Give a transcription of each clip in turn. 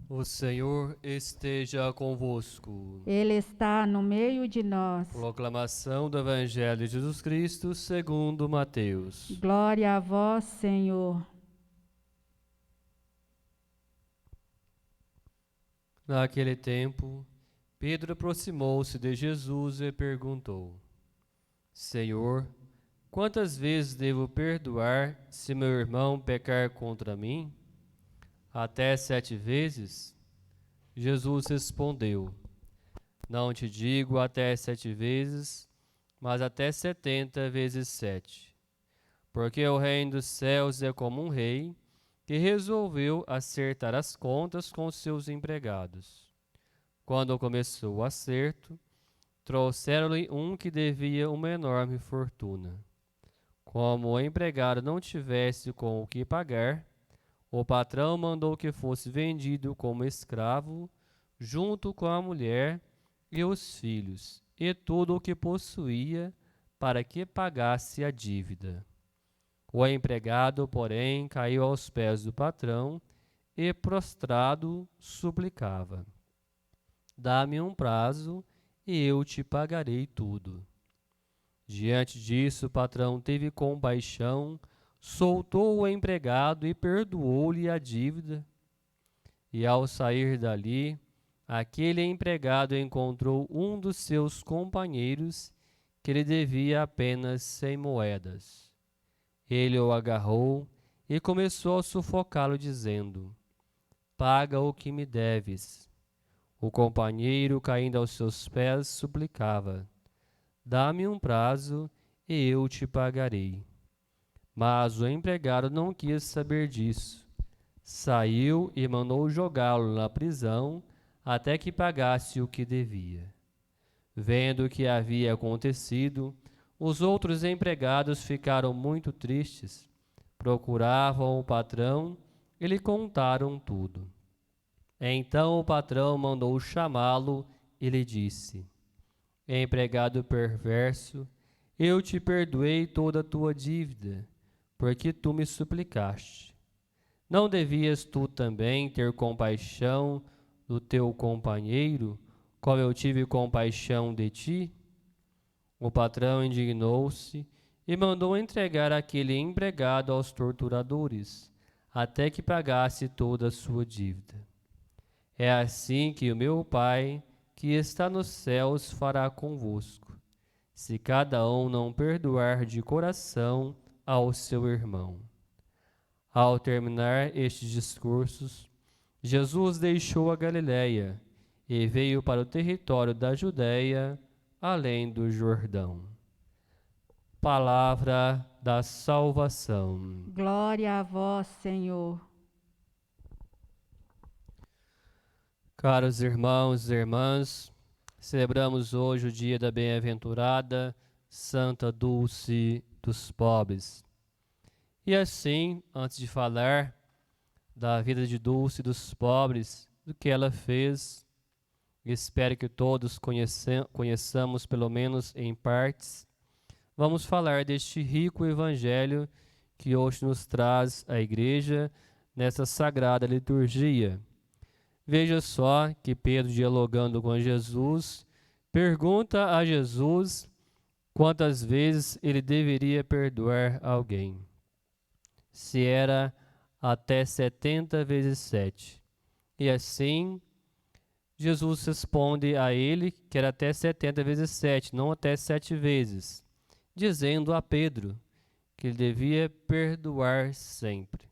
O Senhor esteja convosco. Ele está no meio de nós. Proclamação do Evangelho de Jesus Cristo segundo Mateus. Glória a vós, Senhor. Naquele tempo, Pedro aproximou-se de Jesus e perguntou: Senhor, quantas vezes devo perdoar se meu irmão pecar contra mim? Até 7 vezes? Jesus respondeu: Não te digo até 7 vezes, mas até 70 vezes 7. Porque o reino dos céus é como um rei que resolveu acertar as contas com seus empregados. Quando começou o acerto, trouxeram-lhe um que devia uma enorme fortuna. Como o empregado não tivesse com o que pagar, o patrão mandou que fosse vendido como escravo, junto com a mulher e os filhos, e tudo o que possuía, para que pagasse a dívida. O empregado, porém, caiu aos pés do patrão e, prostrado, suplicava: Dá-me um prazo e eu te pagarei tudo. Diante disso, o patrão teve compaixão, soltou o empregado e perdoou-lhe a dívida. E ao sair dali, aquele empregado encontrou um dos seus companheiros que lhe devia apenas 100 moedas. Ele o agarrou e começou a sufocá-lo, dizendo: Paga o que me deves. O companheiro, caindo aos seus pés, suplicava: Dá-me um prazo e eu te pagarei. Mas o empregado não quis saber disso. Saiu e mandou jogá-lo na prisão até que pagasse o que devia. Vendo o que havia acontecido, os outros empregados ficaram muito tristes. Procuravam o patrão e lhe contaram tudo. Então o patrão mandou chamá-lo e lhe disse: Empregado perverso, eu te perdoei toda a tua dívida, porque tu me suplicaste. Não devias tu também ter compaixão do teu companheiro, como eu tive compaixão de ti? O patrão indignou-se e mandou entregar aquele empregado aos torturadores, até que pagasse toda a sua dívida. É assim que o meu Pai, que está nos céus, fará convosco, se cada um não perdoar de coração ao seu irmão. Ao terminar estes discursos, Jesus deixou a Galiléia e veio para o território da Judéia, além do Jordão. Palavra da salvação. Glória a vós, Senhor. Caros irmãos e irmãs, celebramos hoje o dia da bem-aventurada Santa Dulce dos Pobres. E assim, antes de falar da vida de Dulce dos Pobres, do que ela fez, espero que todos conheçamos pelo menos em partes, vamos falar deste rico evangelho que hoje nos traz a igreja nessa sagrada liturgia. Veja só que Pedro, dialogando com Jesus, pergunta a Jesus quantas vezes ele deveria perdoar alguém. Se era até 70 vezes 7. E assim, Jesus responde a ele que era até 70 vezes 7, não até 7 vezes, dizendo a Pedro que ele devia perdoar sempre.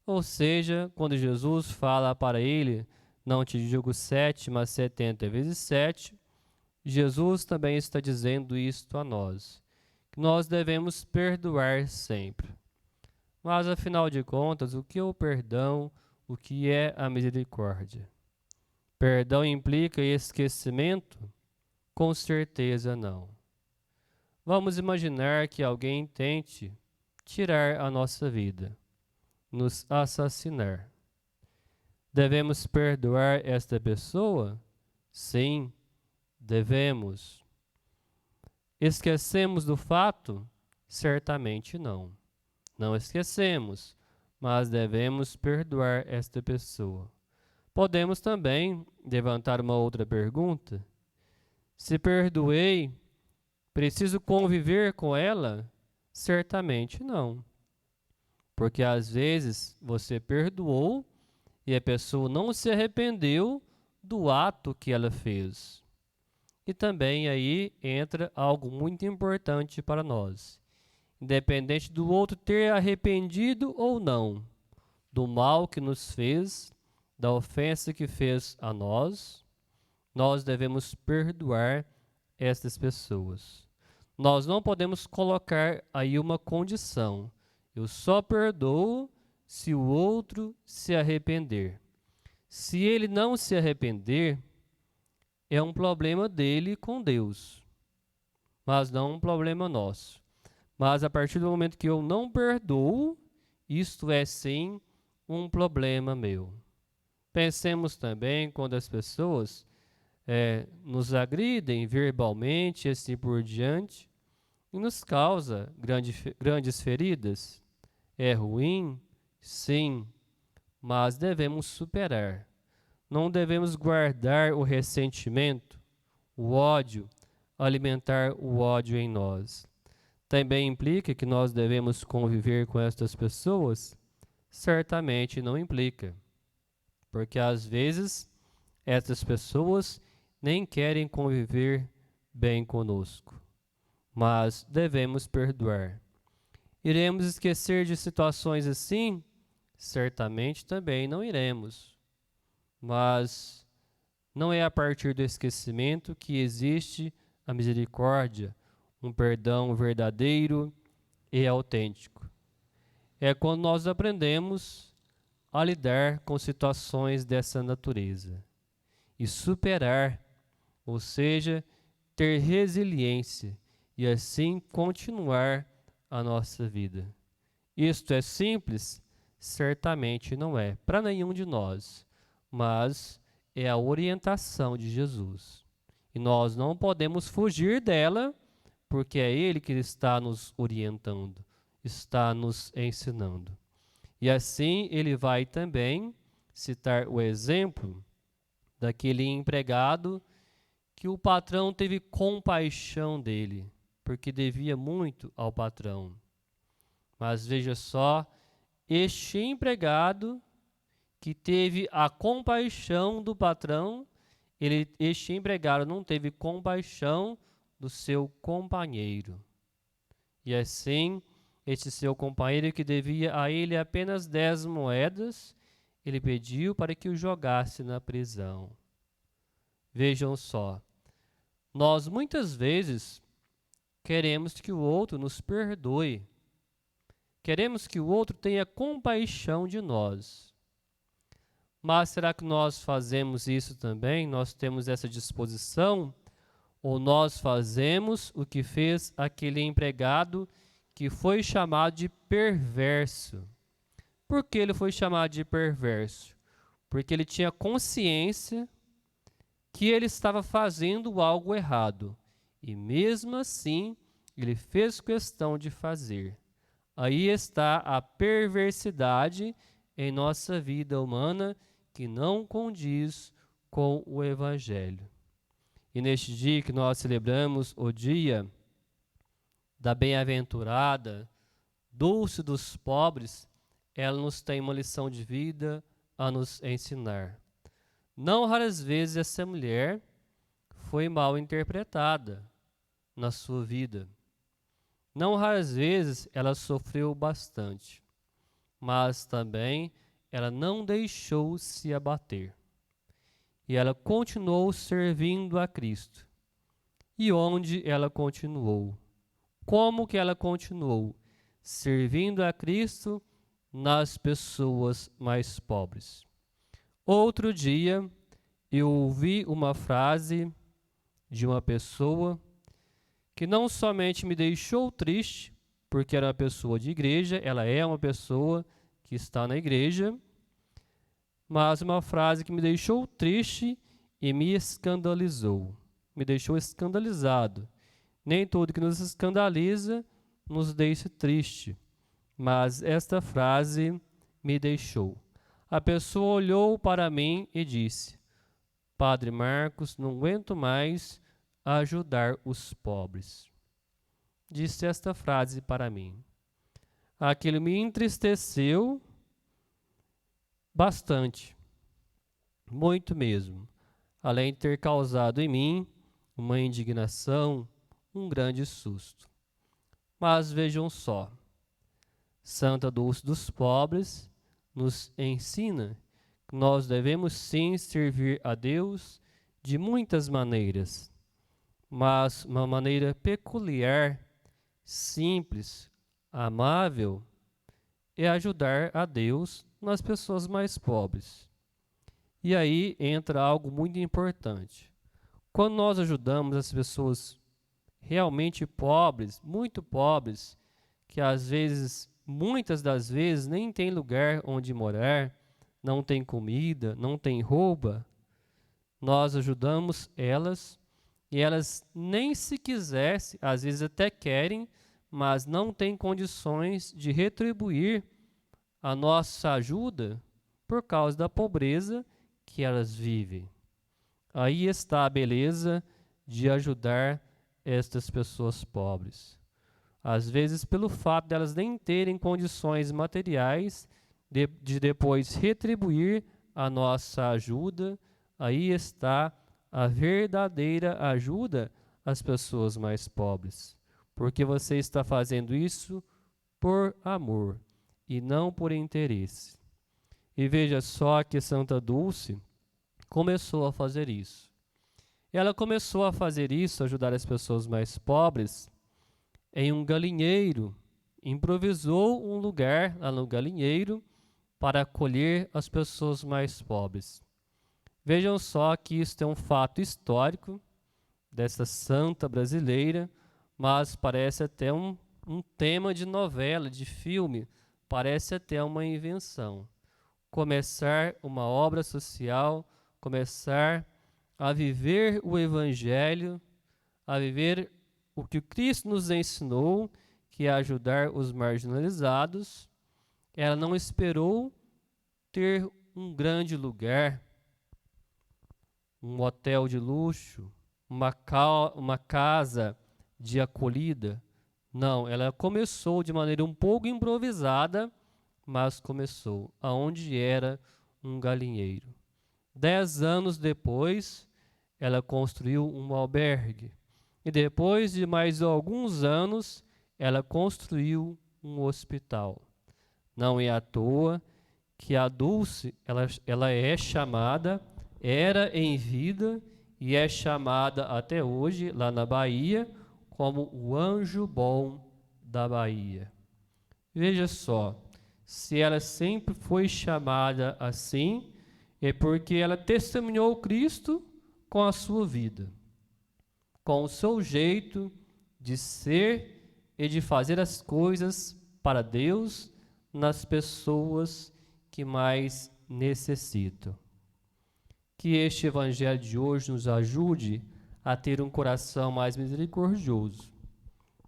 Ou seja, quando Jesus fala para ele, não te digo 7, mas 70 vezes 7, Jesus também está dizendo isto a nós, que nós devemos perdoar sempre. Mas, afinal de contas, o que é o perdão, o que é a misericórdia? Perdão implica esquecimento? Com certeza não. Vamos imaginar que alguém tente tirar a nossa vida, nos assassinar. Devemos perdoar esta pessoa? Sim, devemos. Esquecemos do fato? Certamente não. Não esquecemos, mas devemos perdoar esta pessoa. Podemos também levantar uma outra pergunta. Se perdoei, preciso conviver com ela? Certamente não. Porque às vezes você perdoou e a pessoa não se arrependeu do ato que ela fez. E também aí entra algo muito importante para nós. Independente do outro ter arrependido ou não do mal que nos fez, da ofensa que fez a nós, nós devemos perdoar estas pessoas. Nós não podemos colocar aí uma condição. Eu só perdoo se o outro se arrepender. Se ele não se arrepender, é um problema dele com Deus, mas não um problema nosso. Mas a partir do momento que eu não perdoo, isto é sim um problema meu. Pensemos também quando as pessoas nos agridem verbalmente e assim por diante e nos causa grandes feridas. É ruim? Sim, mas devemos superar. Não devemos guardar o ressentimento, o ódio, alimentar o ódio em nós. Também implica que nós devemos conviver com estas pessoas? Certamente não implica, porque às vezes estas pessoas nem querem conviver bem conosco, mas devemos perdoar. Iremos esquecer de situações assim? Certamente também não iremos, mas não é a partir do esquecimento que existe a misericórdia, um perdão verdadeiro e autêntico. É quando nós aprendemos a lidar com situações dessa natureza e superar, ou seja, ter resiliência e assim continuar a nossa vida. Isto é simples? Certamente não é para nenhum de nós, mas é a orientação de Jesus. E nós não podemos fugir dela, porque é Ele que está nos orientando, está nos ensinando. E assim ele vai também citar o exemplo daquele empregado que o patrão teve compaixão dele, porque devia muito ao patrão. Mas veja só, este empregado que teve a compaixão do patrão, este empregado não teve compaixão do seu companheiro. E assim, este seu companheiro que devia a ele apenas 10 moedas, ele pediu para que o jogasse na prisão. Vejam só, nós muitas vezes queremos que o outro nos perdoe, queremos que o outro tenha compaixão de nós. Mas será que nós fazemos isso também? Nós temos essa disposição? Ou nós fazemos o que fez aquele empregado que foi chamado de perverso? Por que ele foi chamado de perverso? Porque ele tinha consciência que ele estava fazendo algo errado. E mesmo assim, ele fez questão de fazer. Aí está a perversidade em nossa vida humana que não condiz com o Evangelho. E neste dia que nós celebramos o dia da bem-aventurada, dulce dos pobres, ela nos tem uma lição de vida a nos ensinar. Não raras vezes essa mulher foi mal interpretada na sua vida. Não raras vezes ela sofreu bastante, mas também ela não deixou se abater. E ela continuou servindo a Cristo. E onde ela continuou? Como que ela continuou? Servindo a Cristo nas pessoas mais pobres. Outro dia, eu ouvi uma frase de uma pessoa que não somente me deixou triste, porque era uma pessoa de igreja, ela é uma pessoa que está na igreja, mas uma frase que me deixou triste e me escandalizou, me deixou escandalizado. Nem tudo que nos escandaliza nos deixa triste, mas esta frase me deixou. A pessoa olhou para mim e disse: Padre Marcos, não aguento mais ajudar os pobres. Disse esta frase para mim. Aquilo me entristeceu bastante, muito mesmo, além de ter causado em mim uma indignação, um grande susto. Mas vejam só, Santa Dulce dos Pobres nos ensina que nós devemos sim servir a Deus de muitas maneiras, mas uma maneira peculiar, simples, amável, é ajudar a Deus nas pessoas mais pobres. E aí entra algo muito importante. Quando nós ajudamos as pessoas realmente pobres, muito pobres, que às vezes, muitas das vezes, nem tem lugar onde morar, não tem comida, não tem roupa, nós ajudamos elas e elas nem se quisessem, às vezes até querem, mas não têm condições de retribuir a nossa ajuda por causa da pobreza que elas vivem. Aí está a beleza de ajudar estas pessoas pobres. Às vezes, pelo fato de elas nem terem condições materiais de depois retribuir a nossa ajuda, aí está a verdadeira ajuda às pessoas mais pobres. Porque você está fazendo isso por amor e não por interesse. E veja só que Santa Dulce começou a fazer isso. Ela começou a fazer isso, ajudar as pessoas mais pobres, em um galinheiro. Improvisou um lugar lá no galinheiro para acolher as pessoas mais pobres. Vejam só que isso é um fato histórico dessa santa brasileira, mas parece até um tema de novela, de filme, parece até uma invenção. Começar uma obra social, começar a viver o Evangelho, a viver o que Cristo nos ensinou, que é ajudar os marginalizados. Ela não esperou ter um grande lugar, um hotel de luxo, uma casa de acolhida. Não, ela começou de maneira um pouco improvisada, mas começou aonde era um galinheiro. 10 anos depois, ela construiu um albergue. E depois de mais alguns anos, ela construiu um hospital. Não é à toa que a Dulce, ela é chamada, era em vida e é chamada até hoje, lá na Bahia, como o anjo bom da Bahia. Veja só, se ela sempre foi chamada assim, é porque ela testemunhou Cristo com a sua vida, com o seu jeito de ser e de fazer as coisas para Deus nas pessoas que mais necessitam. Que este Evangelho de hoje nos ajude a ter um coração mais misericordioso,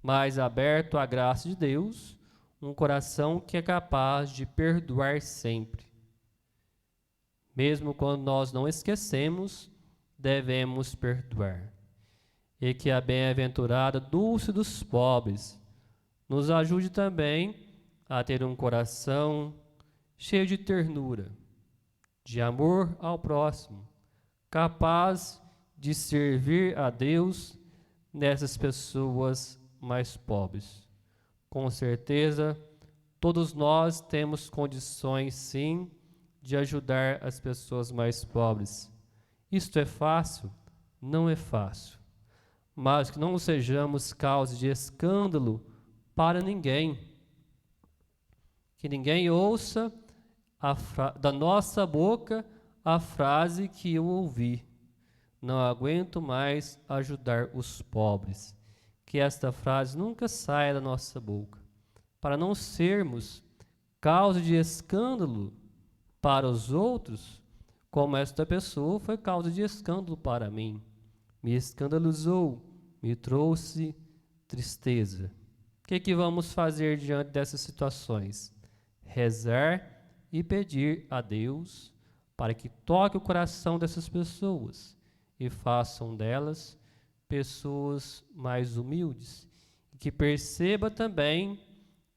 mais aberto à graça de Deus, um coração que é capaz de perdoar sempre. Mesmo quando nós não esquecemos, devemos perdoar. E que a bem-aventurada Dulce dos Pobres nos ajude também a ter um coração cheio de ternura, de amor ao próximo, capaz de servir a Deus nessas pessoas mais pobres. Com certeza, todos nós temos condições, sim, de ajudar as pessoas mais pobres. Isto é fácil? Não é fácil. Mas que não sejamos causa de escândalo para ninguém. Que ninguém ouça da nossa boca a frase que eu ouvi: não aguento mais ajudar os pobres. Que esta frase nunca saia da nossa boca, para não sermos causa de escândalo para os outros, como esta pessoa foi causa de escândalo para mim. Me escandalizou, me trouxe tristeza. O que vamos fazer diante dessas situações? Rezar e pedir a Deus para que toque o coração dessas pessoas e façam delas pessoas mais humildes e que perceba também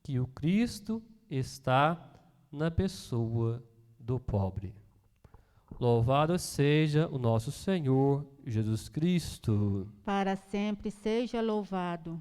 que o Cristo está na pessoa do pobre. Louvado seja o nosso Senhor Jesus Cristo. Para sempre seja louvado.